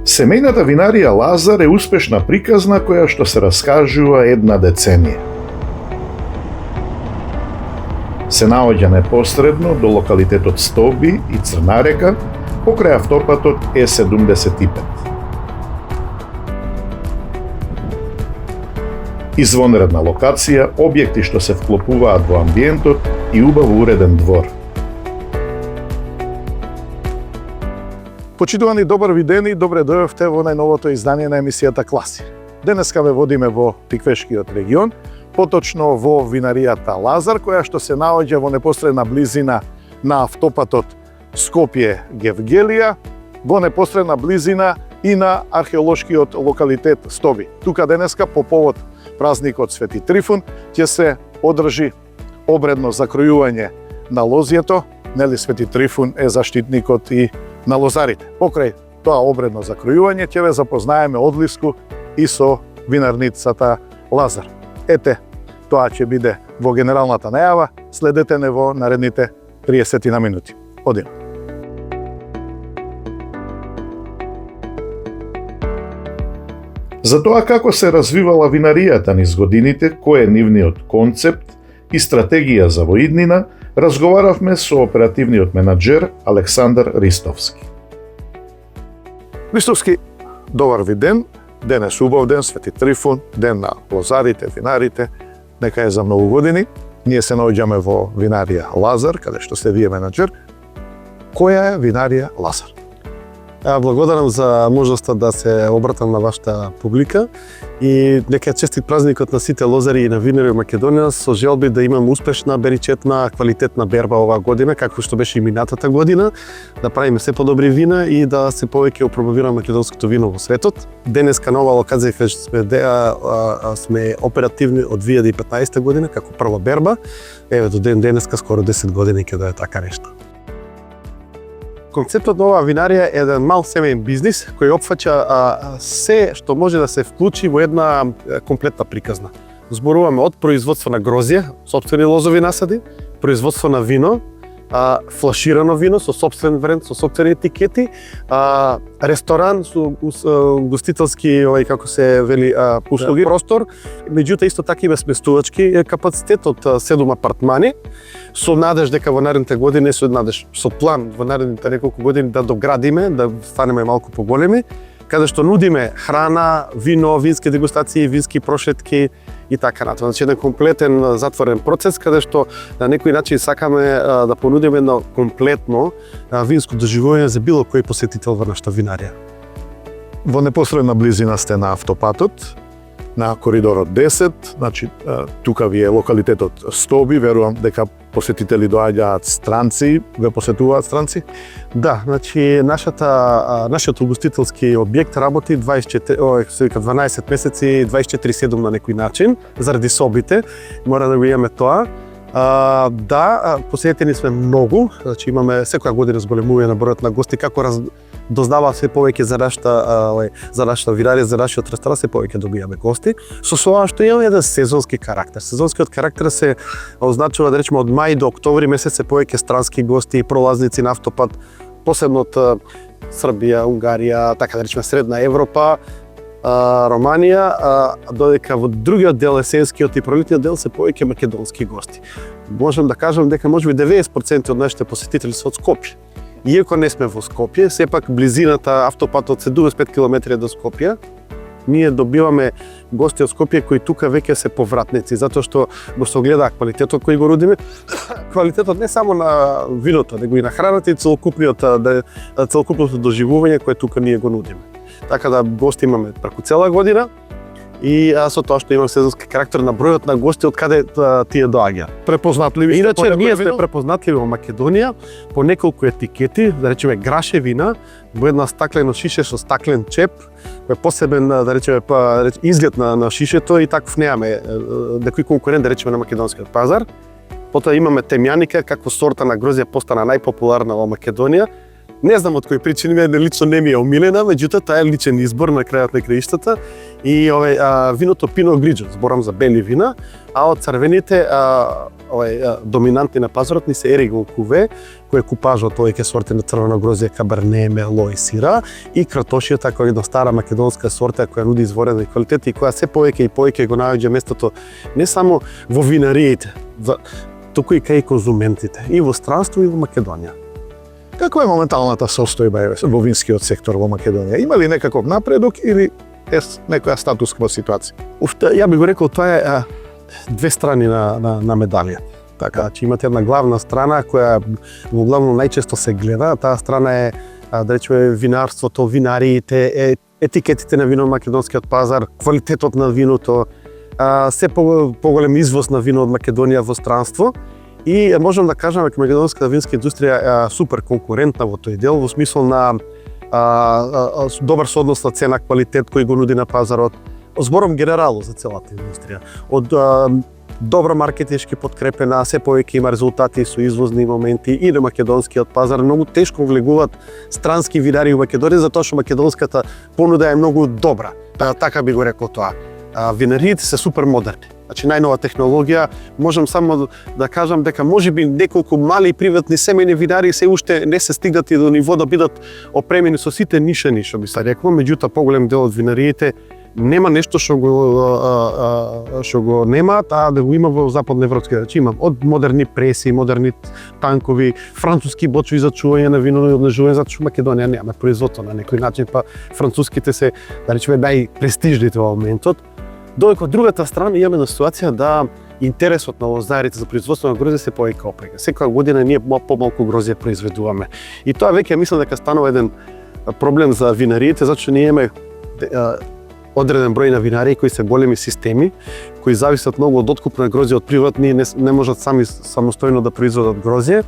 Семејната винарија Лазар е успешна приказна која што се раскажува една деценија. Се наоѓа непосредно до локалитетот Стоби и Црна река, покрај автопатот Е75. Извонредна локација, објекти што се вклопуваат во амбиентот и убаво уреден двор. Почитувани, добар ви ден и добре дојавте во најновото издание на емисијата Класи. Денеска ве водиме во Тиквешкиот регион, поточно во винаријата Лазар, која што се наоѓа во непосредна близина на автопатот Скопје-Гевгелија, во непосредна близина и на археолошкиот локалитет Стоби. Тука денеска по повод празникот Свети Трифун ќе се одржи обредно закројување на лозјето. Нели Свети Трифун е заштитникот и на лозарите. Покрај тоа обредно закројување ќе ве запознаеме одблиску и со винарницата Лазар. Ете, тоа ќе биде во генералната најава, следете не во наредните 30 на минути. Одиме. За тоа како се развивала винаријата низ годините, кој е нивниот концепт и стратегија за воиднина, разговаравме со оперативниот менаџер Александар Ристовски. Ристовски, добар ви ден. Денес убав ден, Свети Трифун, ден на лозарите, винарите. Нека е за многу години. Ние се наоѓаме во винарија Лазар, каде што сте вие менаџер. Која е винарија Лазар? Благодарам за можноста да се обратам на вашата публика и нека честит празникот на сите лозари и на винари во Македонија, со желби да имам успешна, беричетна, квалитетна берба оваа година, како што беше и минатата година, да правиме се подобри вина и да се повеќе опробуваме македонското вино во светот. Денеска на оваа локација сме оперативни од 2015 година како прва берба. Еве до денеска скоро 10 години ќе да е така нешто. Концептот на оваа винарија е еден мал семеен бизнис кој опфаќа се што може да се вклучи во една комплетна приказна. Зборуваме од производство на грозје, сопствени лозови насади, производство на вино, флаширано вино со сопствен бренд, со сопствени етикети, ресторан со гостителски, како се вели, услуги, простор. Меѓутоа исто така има сместувачки капацитет од 7 апартмани, со надеж дека во наредните години, со план во наредните неколку години да доградиме, да станеме малку поголеми, каде што нудиме храна, вино, вински дегустации, вински прошетки и така натаму. Значи еден комплетен затворен процес каде што на некој начин сакаме да понудиме едно комплетно винско доживување за било кој посетител во нашата винарија. Во непосредна близина сте на автопатот, на коридорот 10, значи тука ви е локалитетот Стоби, верувам дека посетители доаѓаат странци, ве посетуваат странци? Да, значи нашиот угостителски објект работи 12 месеци, 24/7 на некој начин, заради собите, мора да го имаме тоа. Посетени сме многу, значи имаме секоја година зголемување на бројот на гости, како дознава се повеќе за нашата винарија, за нашиот ресторан, се повеќе добиваме гости. Со тоа што имаме еден сезонски карактер. Сезонскиот карактер се означува, да речеме, од мај до октомври месец се повеќе странски гости, пролазници на автопат, посебно од Србија, Унгарија, така да речеме Средна Европа, Романија, додека во другиот дел, есенскиот и пролетниот дел, се повеќе македонски гости. Можам да кажам дека можеби 90% од нашите посетители се од Скопје. Иако не сме во Скопје, сепак близината автопатот 75 км до Скопје, ние добиваме гости од Скопје кои тука веќе се повратници, затоа што го согледаат квалитетот кој го нудиме. Квалитетот не само на виното, него и на храната и целокупното доживување кое тука ние го нудиме. Така да гости имаме преку цела година и со тоа што имаме сезонски карактер на бројот на гости од каде тие доаѓаат. Препознатливи сте? Иначе ние сме препознатливи во Македонија по неколку етикети, да речеме граше вина, во една стаклено шише со стаклен чеп, кој е посебен, да речеме, изглед на шишето и таков немаме некој конкурент, да речеме, на македонскиот пазар. Потоа имаме темјаника, како сорта на грозје постана најпопуларна во Македонија. Не знам од кои причини, мене лично не ми е омилена, меѓутоа таа е личен избор на крајот на краиштата. И виното Пино Гриджо, зборам за бели вина, а од црвените доминантни на пазарот ни се Еригон Куве, кој е купажа од овие сорти на црвено грозје, Кабарне, Мерло и Сира, и Кратошијата, која е една стара македонска сорта која нуди изворена квалитет и која се повеќе и повеќе го наоѓа местото не само во винариите, туку и кај конзументите, и во странство и во Македонија. Каква е моменталната состојба во винскиот сектор во Македонија? Има ли некаков напредок или е некоја статусква ситуација? Ја би го рекол, тоа е две страни на медалија. Така, значи имате една главна страна која во главно најчесто се гледа, таа страна е да речеме винарството, винариите, етикетите на вино на македонскиот пазар, квалитетот на виното, се поголем извоз на вино од Македонија во странство. И можам да кажам дека македонската винска индустрија е супер конкурентна во тој дел, во смисол на добар сооднос на цена квалитет кој го нуди на пазарот. Зборам генерално за целата индустрија. Од добро маркетички подкрепена, се повеќе има резултати со извозни моменти и на македонскиот пазар. Многу тешко влегуваат странски винари во Македонија затоа што македонската понуда е многу добра. Така би го рекол тоа. Винариите се супер модерни. Значи најнова технологија, можам само да кажам дека можеби неколку мали приватни семејни винари се уште не се стигнати до ниво да бидат опремени со сите нишани, што би се рекло, меѓутоа поголем дел од винариите нема нешто што го нема, да го има во западноевропски, значи има од модерни преси, модерни танкови, француски бочви за чување на вино и однежување, затоа што Македонија нема производство на некој начин, па француските се, да речеме, најпрестижните во моментот. Додека од другата страна имаме ситуација да интересот на лозарите за производство на грозје се повеќе опрега. Секоја година ние помалку грозје произведуваме. И тоа веќе мислам дека станува еден проблем за винариите, затоа што ние имаме одреден број на винари кои се големи системи, кои зависат многу од откуп на грозје од приватни, не можат сами самостојно да произведат грозје.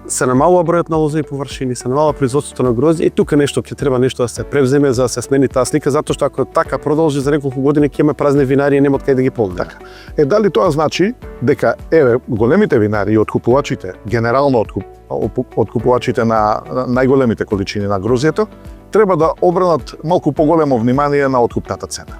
Се намалува бројот на лозови површини, се намалува производството на грозје и тука нешто ќе треба нешто да се превземе за да се смени таа слика, затоа што ако така продолжи за неколку години ќе имаме празни винари и нема од кај да ги полнеме. Така. Дали тоа значи дека големите винари и откупувачите, генерално откупувачите на најголемите количини на грозјето, треба да обрнат малку поголемо внимание на откупната цена?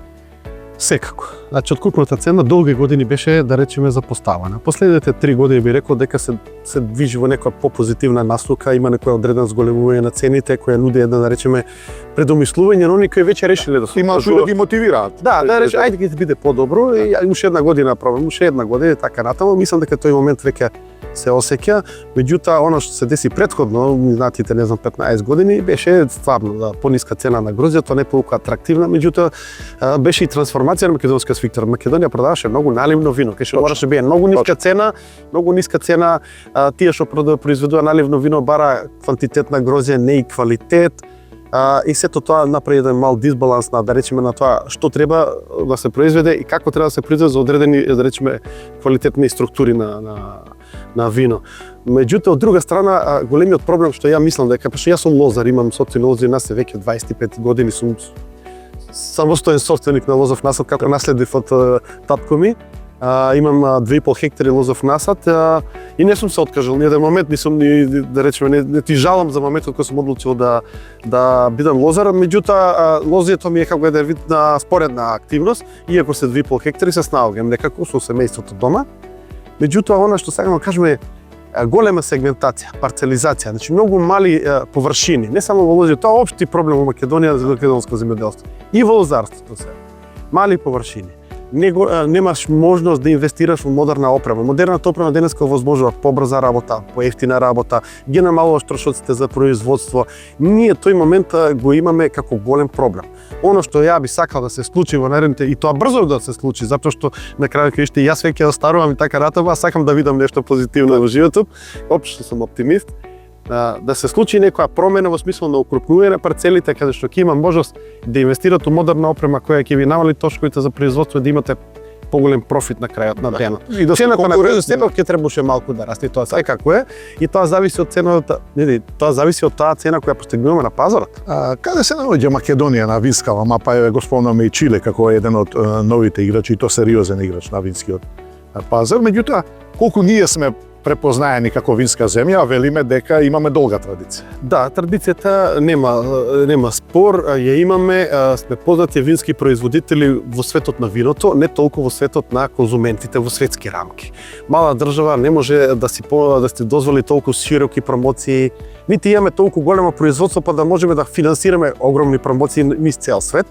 Секако. Значи, откупната цена долги години беше, да речеме, запоставена. Последните 3 години би рекол дека се движи во некоја попозитивна наслука, има некоја одреден зголемување на цените, која нуди една, да речеме, предомислување, но кои веќе решиле да се има да ги мотивираат. Да речеме, ајде ќе биде подобро и уште една година пробам, уште една година така натаму. Мислам дека тој момент веќе се осеќа, меѓутоа она што се деси претходно, минатите не знам 15 години, беше стварно пониска цена на грозјето, не толку атрактивна, меѓутоа беше и трансформација на македонскиот сектор. Македонија продаваше многу наливно вино, кај што мораше биде многу ниска цена, тие што произведува наливно вино бара квантитет на грозје, не и квалитет. И сето тоа направи еден мал дисбаланс на, да речеме, на тоа што треба да се произведе и како треба да се произведе за одредени, да речеме, квалитетни структури на вино. Меѓутоа, од друга страна, големиот проблем што ја мислам дека, пошто јас сум лозар, имам собствени лози нас се веќе 25 години, сум самостоен собственик на лозов насад, како наследив од татко ми. Имам 2,5 хектари лозов насад и не сум се откажал ни еден момент, да речеме, не ти жалам за моментот кога сум одлучил да бидам лозар, меѓутоа лозието ми е како еден вид на споредна активност, иако се 2,5 хектари се снаоѓам некако со семејството дома. Меѓутоа, она што сакам да кажем е голема сегментација, парцелизација, значи многу мали површини, не само во лозието, тоа е општи проблем во Македонија за македонско земјоделство. И во лозарството се. Мали површини. Немаш можност да инвестираш во модерна опрема. Модерната опрема денеска овозможува побрза работа, поевтина работа, ги намалуваш трошоците за производство. Ние тој момент го имаме како голем проблем. Оно што ја би сакал да се случи во наредните, и тоа брзо да се случи, затоа што на крајот кај што јас веќе остарувам и така ратава, сакам да видам нешто позитивно во животот. Општо сум оптимист. Да се случи некоја промена во смисла на укрупнување на парцелите, каде што ќе има можност да инвестират во модерна опрема која ќе ви намали трошковите за производство и да имате поголем профит на крајот на денот. И да цената на грозјето ќе требаше малку да расте, тоа секако е, и тоа зависи од цената, тоа зависи од таа цена која постигнуваме на пазарот. Каде се наоѓа Македонија на винскава мапа? Еве го спомнаме и Чиле како еден од новите играчи, и то сериозен играч на винскиот пазар. Меѓутоа, колку ние сме препознаени како винска земја, а велиме дека имаме долга традиција. Да, традицијата нема спор, ја имаме, сме познати вински производители во светот на виното, не толку во светот на конзументите во светски рамки. Мала држава не може да си дозволи толку широки промоции, нити имаме толку големо производство па да можеме да финансираме огромни промоции низ цел свет.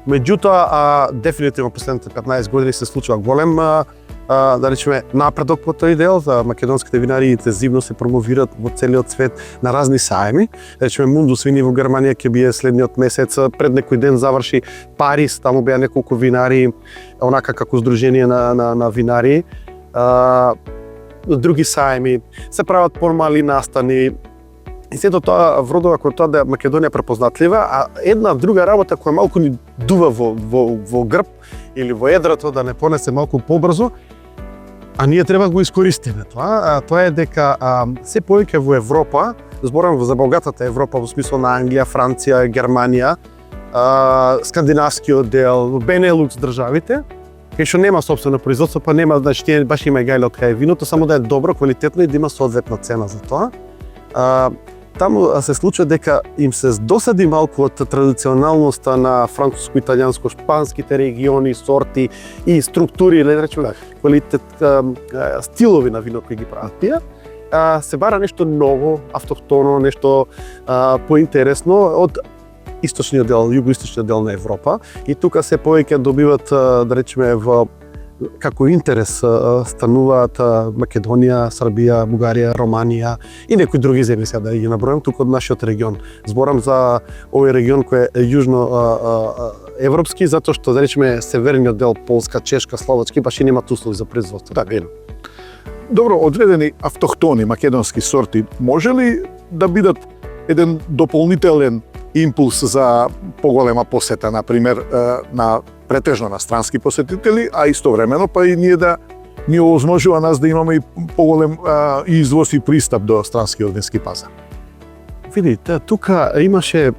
Меѓутоа, дефинитивно последните 15 години се случува голем да речеме напредок по тој дел, за македонските винари интензивно се промовираат во целиот свет на разни саеми. Да речеме Мундус вини во Германија ќе бие следниот месец, пред некој ден заврши Париз, таму беа неколку винари, онака како здружение на винари. Други саеми се прават помали настани. И сето тоа вродува кон тоа да Македонија препознатлива, а една друга работа која малку ни дува во грб или во едрото да не понесе малку побрзо, а ние треба да го искористиме тоа. Тоа е дека се повеќе во Европа, зборам за богатата Европа во смисла на Англија, Франција, Германија, скандинавскиот дел, Бенелукс државите, кај што нема сопствено производство, па нема, значи тие баш има гајле од кај виното, само да е добро, квалитетно и да има соодветна цена за тоа. Таму се случува дека им се досади малку од традиционалноста на француско, италијанско, шпанските региони, сорти и структури, или да речеме квалитет, стилови на вино кои ги прават тие. Се бара нешто ново, автохтоно, нешто поинтересно од источниот дел, југоисточниот дел на Европа. И тука се повеќе добиват, да речеме, како интерес стануваат Македонија, Србија, Бугарија, Романија и некои други земји, сега да ги набројам, тука од нашиот регион. Зборам за овој регион кој е јужно европски, затоа што, да речеме, северниот дел, Полска, Чешка, Словачки, баш и немаат услови за производство. Да, верно. Добро, одредени автохтони македонски сорти може ли да бидат еден дополнителен импулс за поголема посета, например, на претежно на странски посетители, а истовремено па и ние да ни овозможува нас да имаме и поголем извоз и пристап до странскиот вински пазар. Видите, тука имаше,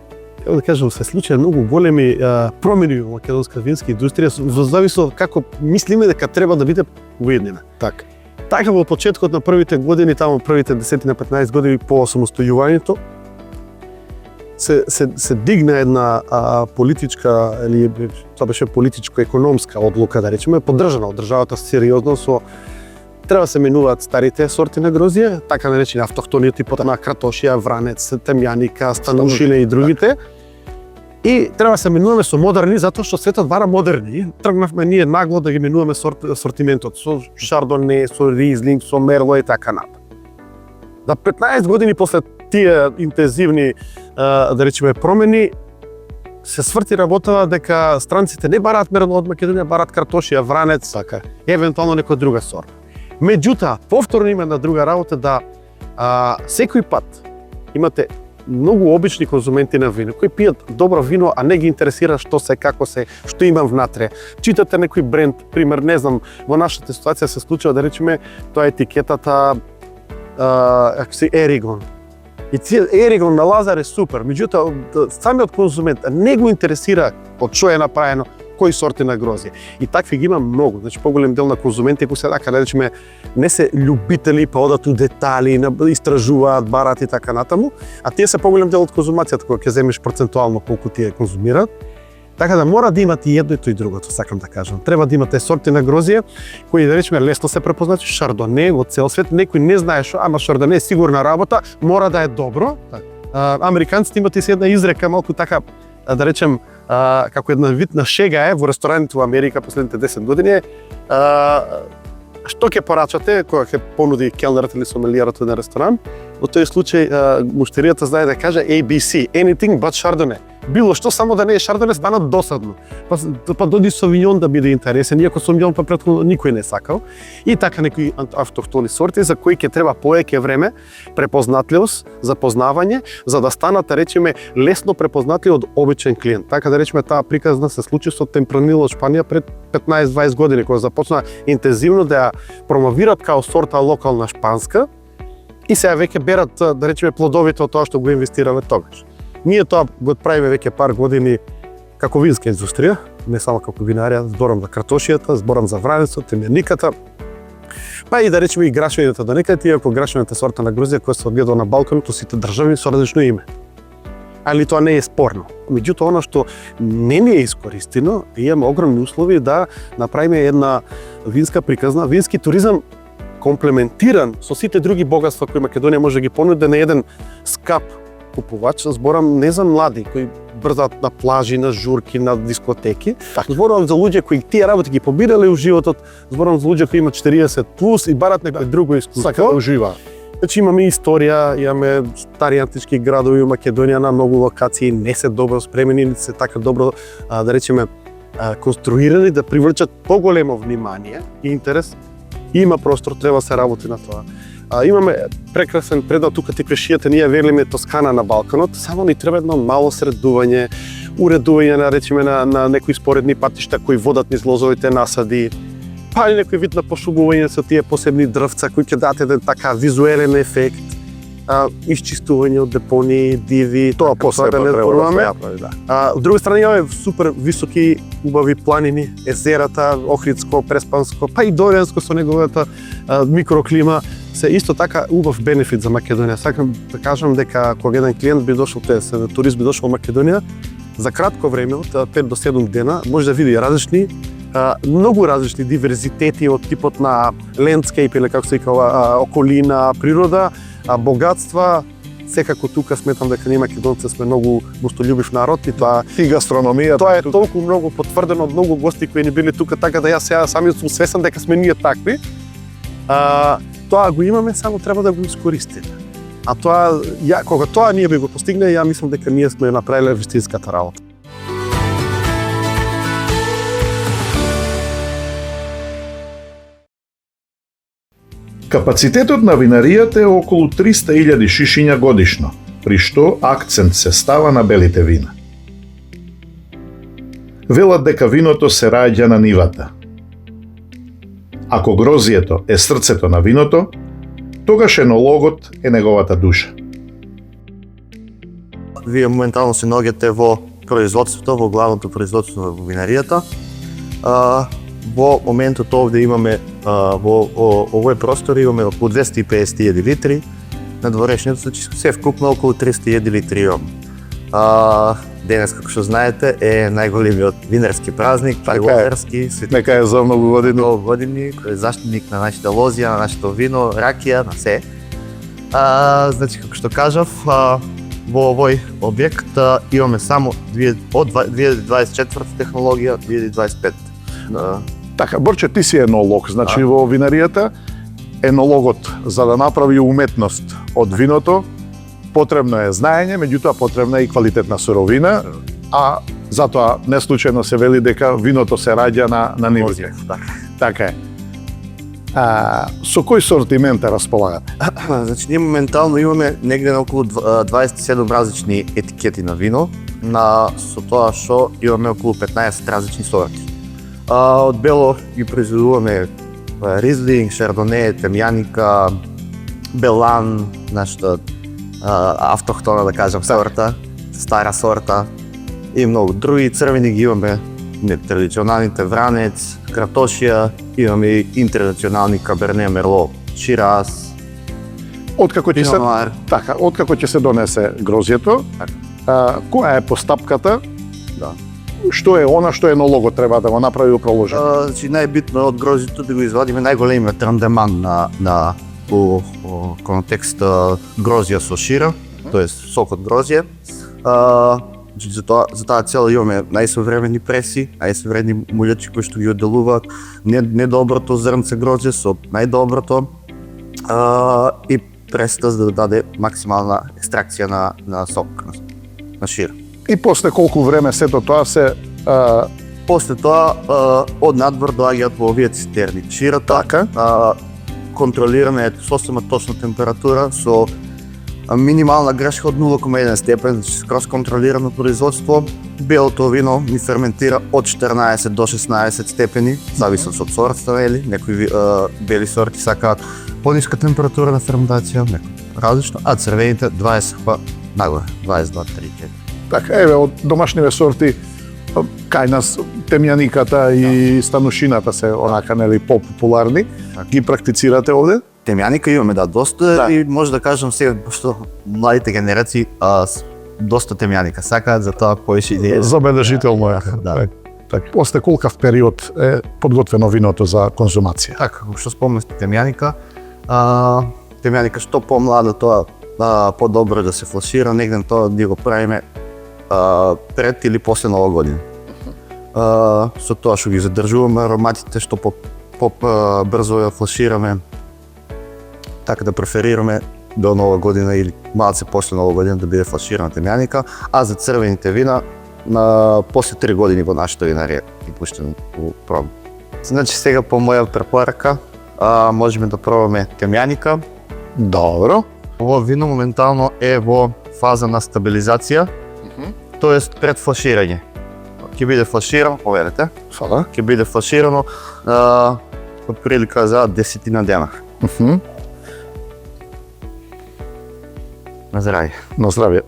да кажам, се случија многу големи промени во македонска винска индустрија, во зависи од како мислиме дека треба да биде уеднена. Така во почеткот на првите години, таму првите 10 на 15 години по самостојувањето, се дигна една политичка, или тоа беше политичко-економска одлука, да речеме, поддржана од државата сериозно, со треба се менуваат старите сорти на грозје, така наречени автохтони типот на кратошија, вранец, темјаника, станушине и другите. И треба се менуваме со модерни, затоа што светот бара модерни. Тргнавме ние нагло да ги менуваме сортиментот со шардоне, со ризлинг, со мерло и така натаму. За 15 години после тие интензивни, да речеме, промени, се сврти работава дека странците не бараат мерло од Македонија, бараат картошија, вранец, така, евентуално некоја друга сорта. Меѓутоа, повторно има една друга работа да секој пат имате многу обични конзументи на вино, кои пијат добро вино, а не ги интересира што се, како се, што има внатре. Читате некој бренд, пример, не знам, во нашата ситуација се случува, да речеме, тоа е етикетата Еригон. И Еригон на Лазар е супер, меѓутоа самиот конзумент не го интересира од што е направено, кои сорти на грозје. И такви ги има многу, значи поголем дел на конзументи кои се така, да речеме, не се љубители, па одат у детали, истражуваат, барат и така натаму, а тие се поголем дел од конзумацијата кога ќе земеш процентуално колку тие конзумираат. Така да мора да имате и едното и другото, сакам да кажам. Треба да имате сорти на грозје кои, да речеме, лесно се препознати, шардоне во цел свет, некој не знае што, ама шардоне е сигурна работа, мора да е добро. Американците имат и се една изрека, малку така, да речем, како една вид на шега е во рестораните во Америка последните 10 години, што ќе порачате кога ќе понуди келнерот или сомелиерот на ресторан, во тој случај муштеријата знае да каже ABC, anything but Chardonnay. Било што, само да не е Chardonnay, стана досадно. Па доди Sauvignon да биде интересен, иако Sauvignon па претходно никој не сакал. И така некои автохтони сорти за кои ќе треба повеќе време, препознатливост, запознавање, за да станат, да речеме, лесно препознатливи од обичен клиент. Така да речеме, таа приказна се случи со Темпранило од Шпанија пред 15-20 години, кога започна интензивно да ја промовират као сорта локална шпанска, и сега веќе берат, да речеме, плодовите од тоа што го инвестираме тогаш. Ние тоа го правиме веќе пар години како винска индустрија, не само како винарија, зборам за кратошијата, зборам за вранецот, темјаниката Па и да речеме и грашвината до некаде, иако грашвината сорта на грозје која се одгледа на Балканот, сите држави со различно име. Али тоа не е спорно. Меѓутоа, она што не ни е искористено, имаме огромни услови да направиме една винска приказна, вински туризам комплементиран со сите други богатства кои Македонија може да ги понуди на еден скап купувач. Зборам не за млади кои брзаат на плажи, на журки, на дискотеки. Зборам за луѓе кои тие работи ги побирале у животот. Зборам за луѓе кои имаат 40 плюс и барат некој друго искуство. Сака да ужива. Значи имаме историја, имаме стари антички градови у Македонија на многу локации, не се добро спремени, не се така добро, да речеме, конструирани да привлечат поголемо внимание и интерес. Има простор, треба да се работи на тоа. Имаме прекрасен предел, тука ти пешијата, ние велиме Тоскана на Балканот, само ни треба едно мало средување, уредување на речеме на некои споредни патишта кои водат низ лозовите насади, па и некој вид на пошубување со тие посебни дрвца кои ќе дадат еден така визуелен ефект, исчистување од депонии, диви, Тоа посебно да не треба да зборуваме. се направи, да. Од друга страна имаме супер високи, убави планини, езерата, Охридско, Преспанско, па и Дорјанско со неговата микроклима, се исто така убав бенефит за Македонија. Сакам да кажам дека кога еден клиент би дошол, турист би дошол во Македонија, за кратко време, од 5 до 7 дена, може да види различни многу различни диверзитети од типот на лендскейп или како се вика околина, природа, богатства. Секако тука сметам дека ние македонци сме многу гостолюбив народ и тоа И гастрономија. тоа е толку многу потврдено од многу гости кои ни били тука, така да јас сега самиот сум свесен дека сме ние такви. Тоа го имаме, само треба да го искористиме. А тоа, кога тоа ние би го постигне, ја мислам дека ние сме направиле вистинската работа. Капацитетот на винаријата е околу 300.000 шишиња годишно, при што акцент се става на белите вина. Велат дека виното се раѓа на нивата. Ако грозието е срцето на виното, тогаш енологот е неговата душа. Вие моментално се наоѓате во производството, во главното производство во винаријата. Во моментот овде имаме, во овој простор имаме околу 250.000 литри, на дворешниот, значи се вкупно околу 300.000 литри имаме. Денес, како што знаете, е најголемиот винарски празник, лозарски, Нека е за многу години. многу години, кој е заштитник на нашите лозија, на нашето вино, ракија, на се. Значи, како што кажав, во овој објект имаме само од 2024 технологија, 2025. Така, Борче, ти си енолог, значи во винаријата енологот за да направи уметност од виното потребно е знаење, меѓутоа потребна е и квалитетна суровина, а затоа не случајно се вели дека виното се раѓа на нивите. Така е. Со кој сортимент располагате? Значи, ние моментално имаме негде на околу 27 различни етикети на вино, со тоа што имаме околу 15 различни сорти. Од бело ги произведуваме Ризлинг, Шардоне, Темјаника, Белан, нашата автохтона, да кажам, сорта, стара сорта и многу други. Црвени ги имаме традиционалните Вранец, Кратошија, имаме и интернационални Каберне, Мерло, Шираз, Откако ќе се Пинонуар. така, откако ќе се донесе грозјето, која е постапката? Да. Што е она што енологот треба да го направи и проложи? Значи, најбитно од грозјето да го извадиме најголемиот рандеман на контекст грозја со шира, тоест сок од грозје. За таа цел имаме најсовремени преси, најсовремени мулјачи кои што ги одделуваат недоброто зрнце грозје со најдоброто и пресата за да даде максимална екстракција на сок, на шир. И после колку време сето тоа се После тоа од надвор доаѓаат во овие цистерни. Ширата контролирана е сосема точна температура со минимална грешка од 0,1 степен, значи скроз контролирано производство. Белото вино ни ферментира од 14 до 16 степени, зависи од сортата, нели? Некои бели сорти сакаат пониска температура на ферментација, некои различно, а црвените 20 па нагоре, 22, 3, 4. така, еве од домашниве сорти кај нас темјаниката и станушината се онака нели популарни. Ги практицирате овде? Темјаника имаме доста и може да кажам сега што младите генерации доста темјаника сакаат, затоа повеќе идеја. Забележително е. Да. Так, после колкав период е подготвено виното за конзумација? Така, што спомнавте темјаника, темјаника што помлада тоа подобро да се флашира, негде тоа ние го правиме пред или после Нова година. Со тоа што ги задржуваме ароматите, што по-брзо ја флашираме, така да преферираме до Нова година или малце после Нова година да биде флаширана темјаника, а за црвените вина после 3 години во нашата винарија ги пуштаме во проба. Значи сега по моја препорака можеме да пробаме темјаника. Добро. Ово вино моментално е во фаза на стабилизација, тоест пред флаширање. Ќе биде флаширано, поверете, Фала. ќе биде флаширано од прилика за 10 дена. На здравје. На здравје.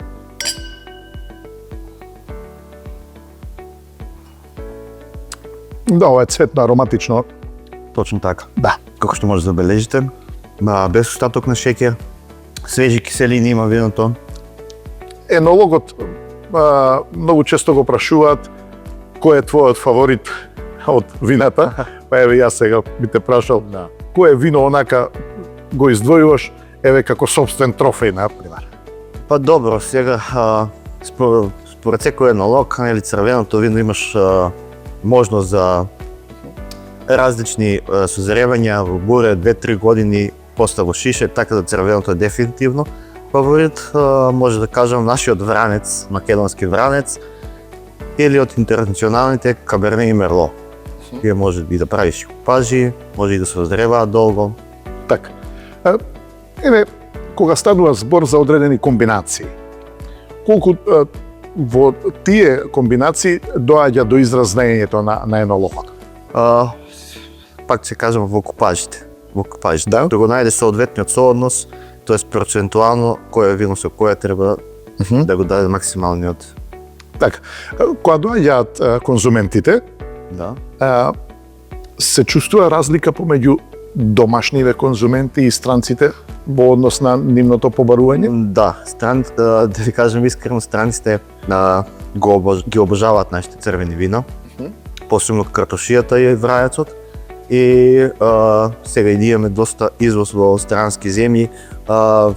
Да, ова е цветно, ароматично. Точно така. Да. Како што може да забележите, без остаток на шеќер, свежи киселини има виното. Енологот многу често го прашуваат кој е твојот фаворит од вината. Па еве јас сега би те прашал кој е вино онака го издвојуваш еве како собствен трофеј например. Па добро, сега според секој енолог или црвеното вино имаш можност за различни созревања во буре 2-3 години после во шише, така да црвеното е дефинитивно фаворит. Може да кажам нашиот вранец, македонски вранец, или од интернационалните Каберне и Мерло. Тие може и да правиш купажи, може и да се озреваат долго. Така. Еве, кога станува збор за одредени комбинации, колку во тие комбинации доаѓа до израз знаењето на енологот? Пак се кажам во купажите. Да. Да го најдеш соодветниот сооднос, тоест процентуално кој вино со која треба да го даде максималниот. Така, кога доаѓаат конзументите, се чувствува разлика помеѓу домашниве конзументи и странците во однос на нивното побарување? Да, да ви кажам искрено, странците ги обожаваат нашите црвени вина, посебно картошијата и врајецот. И сега и ние имаме доста извоз во странски земји.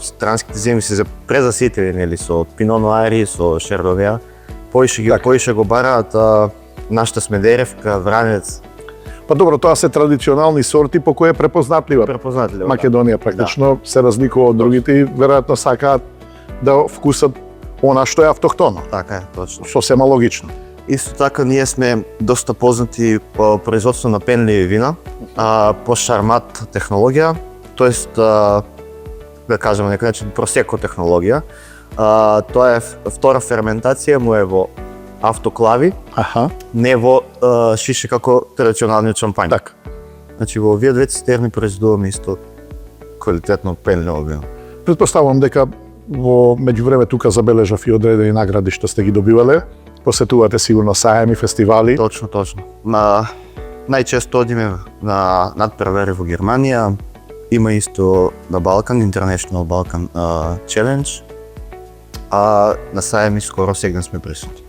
Странските земји се презаситени, нели, со Пино Ноари, со Шердовеа. Поише го бараат нашата Смедеревка, Вранец. Па добро, тоа се традиционални сорти по кои е препознатливо. Македонија практично се разликува од другите и веројатно сакаат да вкусат она што е автохтоно. Така е, точно. Што сема логично. Исто така ние сме доста познати по производство на пенливи вина, по шармат технологија, тоест да кажеме некој начин просеко технологија. Тоа е втора ферментација, му е во автоклави, не во шише како традиционалниот шампањ. Така. Значи во овие две цистерни произведуваме исто квалитетно пенливо вино. Претпоставувам дека во меѓувреме тука забележав и одредени награди што сте ги добивале. Посетувате сигурно сајами, фестивали. Точно. Најчесто одиме на надпревари во Германија, има исто на Балкан, International Balkan Challenge, а на сајами скоро сега сме присутни.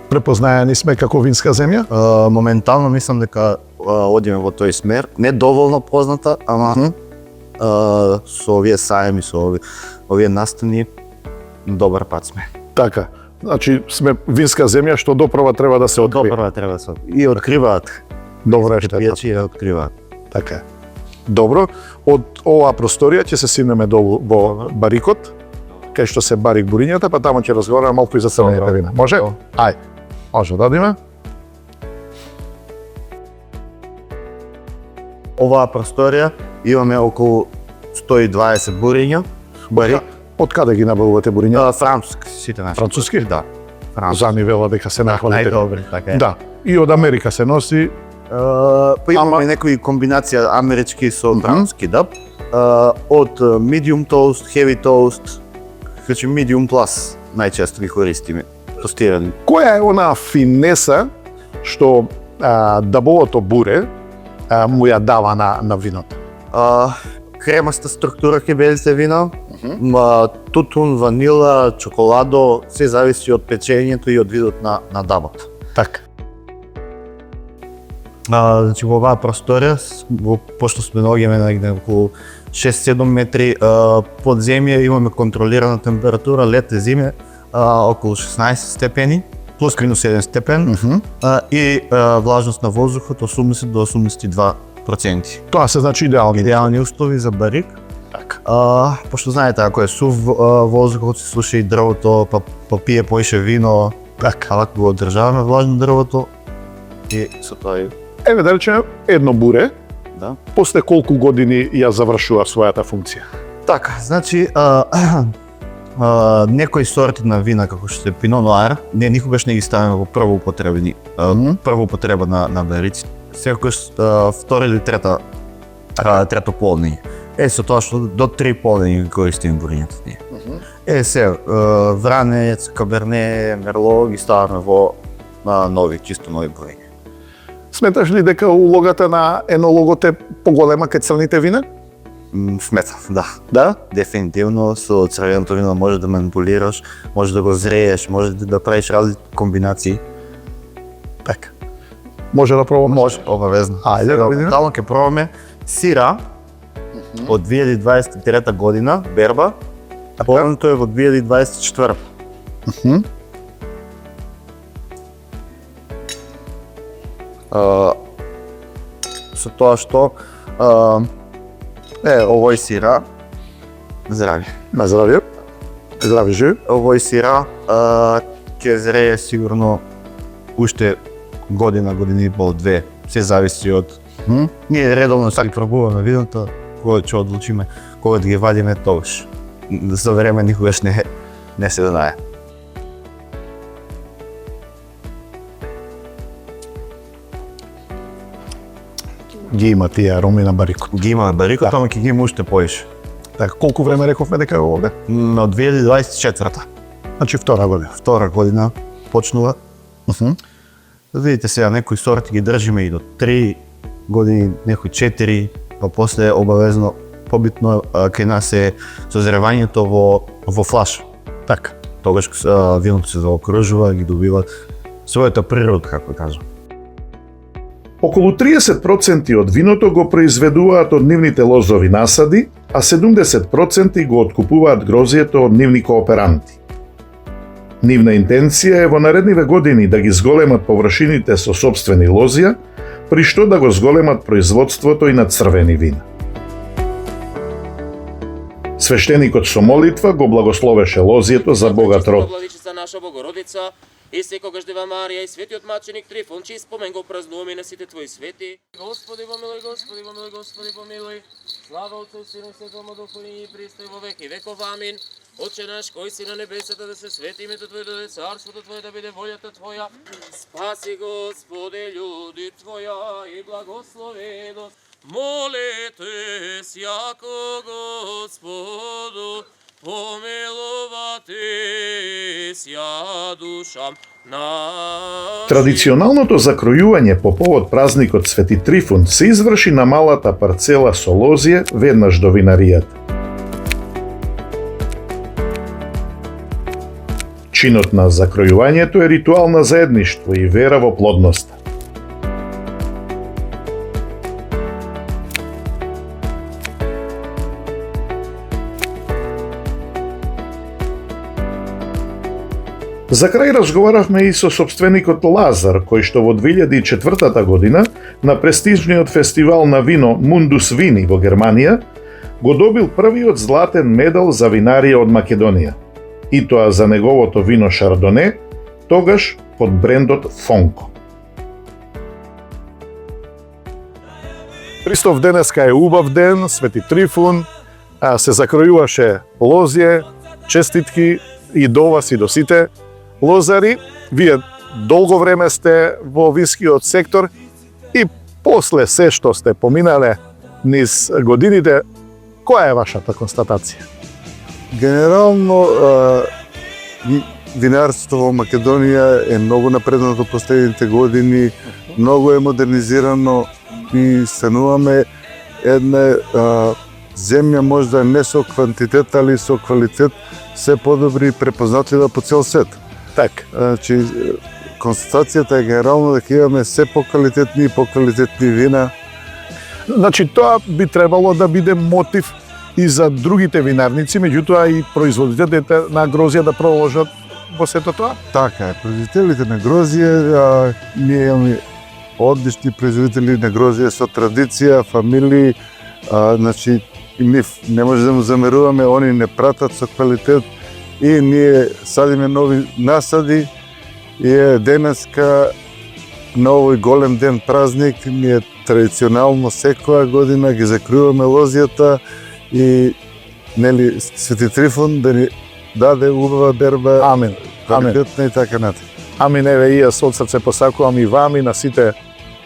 Препознаени сме како винска земја? Моментално мислам дека одиме во тој смер, не доволно позната, ама со овие сајами, со овие настани, добар пат сме. Така. Значи сме винска земја што допрва треба да се открие. Допрва треба да се открие. И откриваат. Добро е што е. Пијачи ја откриваат. Така е. Добро, од оваа просторија ќе се симнеме долу во барикот, кај што се барик бурињата, па таму ќе разговараме малку и за црвените вина. Може? Ај. Може да одиме. Оваа просторија имаме околу 120 буриња. Барик. Од каде ги набавувате буриња? Француски, сите наши. Француски? Да. Зани вела дека се најквалитетни. Најдобри, така е. Да. И од Америка се носи. Па имаме некои комбинација амерички со француски, да. Од medium toast, heavy toast, значи medium plus најчесто ги користиме. тостирани. Која е она финеса што дабовото буре му ја дава на виното? Кремаста структура ќе бидете вино, тутун, ванила, чоколадо, се зависи од печењето и од видот на дабот. Така. Значи во оваа просторија, пошто сме наоѓаме негде околу 6-7 метри под земја, имаме контролирана температура, лете, зиме, околу 16 степени, плюс минус 1 степен, и влажност на воздухот 80 до 82%. Тоа се значи идеални. Идеални услови за барик. Така. Пошто знаете, ако е сув воздухот, се слуша и дрвото, па пие поише вино, ако го одржаваме влажно дрвото, и со тоа и... Еве да речеме едно буре, Да. после колку години ја завршува својата функција? Така, значи, некои сорти на вина, како што е Пино Ноар, ние никогаш не ги ставиме во прва употреба на барици. Секогаш втора или трето полнење. Со тоа што до 3 полнења ги користиме бурењето ние. Вранец, Каберне, Мерло ги ставаме во чисто нови бурења. Сметаш ли дека улогата на енологот е поголема кај црните вина? Сметам, да. Да? Дефинитивно, со црвеното вино можеш да манипулираш, можеш да го зрееш, можеш да правиш различни комбинации. Така. Може да пробаме? Може, обавезно. Ајде да видиме. Тално ќе пробаме сира од 2023 година, берба, а полното е во 2024. Со тоа што овој сира, здрави. На здравје. Здрави живи. Овој сира ќе зрее сигурно уште година и пол, две, се зависи од... Ние редовно се ги пробуваме виното, кога ќе одлучиме, кога да ги вадиме тогаш. За време никогаш не се знае. Ги има тие ароми на барикот. Ги има барикот, ама ќе ги има уште поише. Така, колку време рековме дека е овде? Од 2024-та. Значи втора година. Втора година почнува. Видите сега, некои сорти ги држиме и до 3 години, некои 4, па после обавезно побитно кај нас е созревањето во флаш. Така. Тогаш виното се заокружува, ги добива својата природа, како кажам. Околу 30% од виното го произведуваат од нивните лозови насади, а 70% го откупуваат грозието од нивни кооперанти. Нивна интенција е во наредниве години да ги зголемат површините со сопствени лозија, при што да го зголемат производството и на црвени вина. Свештеникот со молитва го благословеше лозието за богат род. Владичица наша Богородица, и секогаш Дева Марија и светиот маченик Трифон, чиј спомен го празнуваме на сите твои свети. Господи помилуј, Господи помилуј, Господи помилуј. Слава Отцу, Сину и Светому Духу и пристои во веки веков. Амин. Отче наш, кој си на небесата, да се свети името Твое, да дојде царството Твое, да биде волјата Твоја. Спаси, Господи, људи Твоја и благословено. Молете сјако Господу, помилувате сја душам на... Традиционалното закројување по повод празникот Свети Трифун се изврши на малата парцела со лозје веднаш до винаријата. Чинот на закројувањето е ритуал на заедништво и вера во плодноста. За крај разговаравме и со сопственикот Лазар, кој што во 2004 година на престижниот фестивал на вино Mundus Vini во Германија го добил првиот златен медал за винарија од Македонија. И тоа за неговото вино Шардоне, тогаш под брендот Фонко. Христов денеска е убав ден, Свети Трифун, се закројуваше лозје, честитки и до вас и до сите лозари. Вие долго време сте во винскиот сектор и после се што сте поминале низ годините, која е вашата констатација? Генерално, винарството во Македонија е многу напреднато последните години, многу е модернизирано и стануваме една земја можда не со квантитет, али со квалитет, се подобри и препознатлива по цел свет. Така. Значи, констатацијата е генерално дека имаме се поквалитетни и поквалитетни вина. Значи, тоа би требало да биде мотив и за другите винарници, меѓутоа и производителите на грозија да продолжат во сето тоа? Така е, производителите на грозје, ние имаме одлични производители на грозје со традиција, фамилии, значи и нив не може да му замеруваме, они не пратат со квалитет и ние садиме нови насади и е денеска на овој голем ден празник, ние традиционално секоја година ги закриваме лозјата и нели Свети Трифун да ни даде убава берба, Амин. Амин. квалитетна и така натаму. Амин, еве и јас од срце посакувам и вам и на сите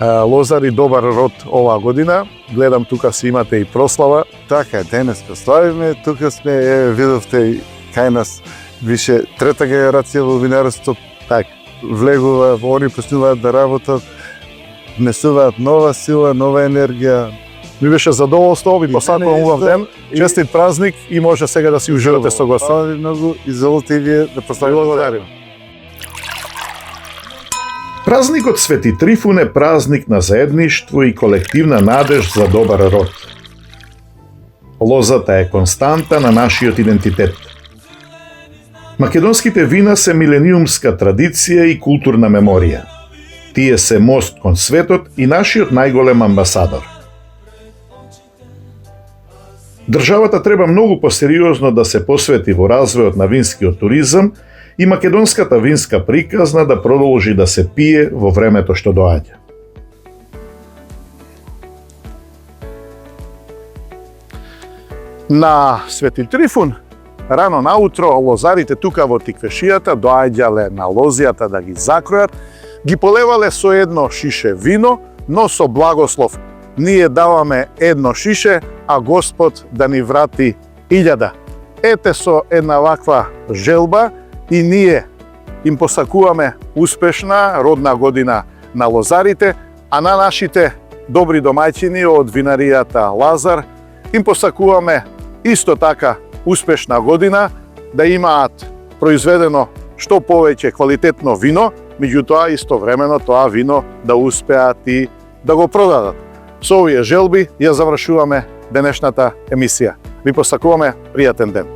лозари добар род оваа година. Гледам тука си имате и прослава. Така е, денес славиме, тука сме, видовте и кај нас више трета генерација во винарството, Так. влегува, они почнуваат да работат, внесуваат нова сила, нова енергија. Ми беше задоволство, ви И посакувам мене убав исто. ден, И- честит празник и може сега да си уживате со гости. Фала ви многу, изволите и вие да поставите. Благодарим. Празникот Свети Трифун е празник на заедништво и колективна надеж за добар род. Лозата е константа на нашиот идентитет. Македонските вина се милениумска традиција и културна меморија. Тие се мост кон светот и нашиот најголем амбасадор. Државата треба многу посериозно да се посвети во развојот на винскиот туризам и македонската винска приказна да продолжи да се пие во времето што доаѓа. На Свети Трифун, рано наутро, лозарите тука во Тиквешијата доаѓале на лозијата да ги закројат, ги полевале со едно шише вино, но со благослов. Ние даваме едно шише, а Господ да ни врати 1000. Ете со една ваква желба и ние им посакуваме успешна родна година на лозарите, а на нашите добри домаќини од винаријата Лазар им посакуваме исто така успешна година, да имаат произведено што повеќе квалитетно вино, меѓутоа истовремено тоа вино да успеат и да го продадат. Со овие желби ја завршуваме денешната емисија. Ви посакуваме пријатен ден.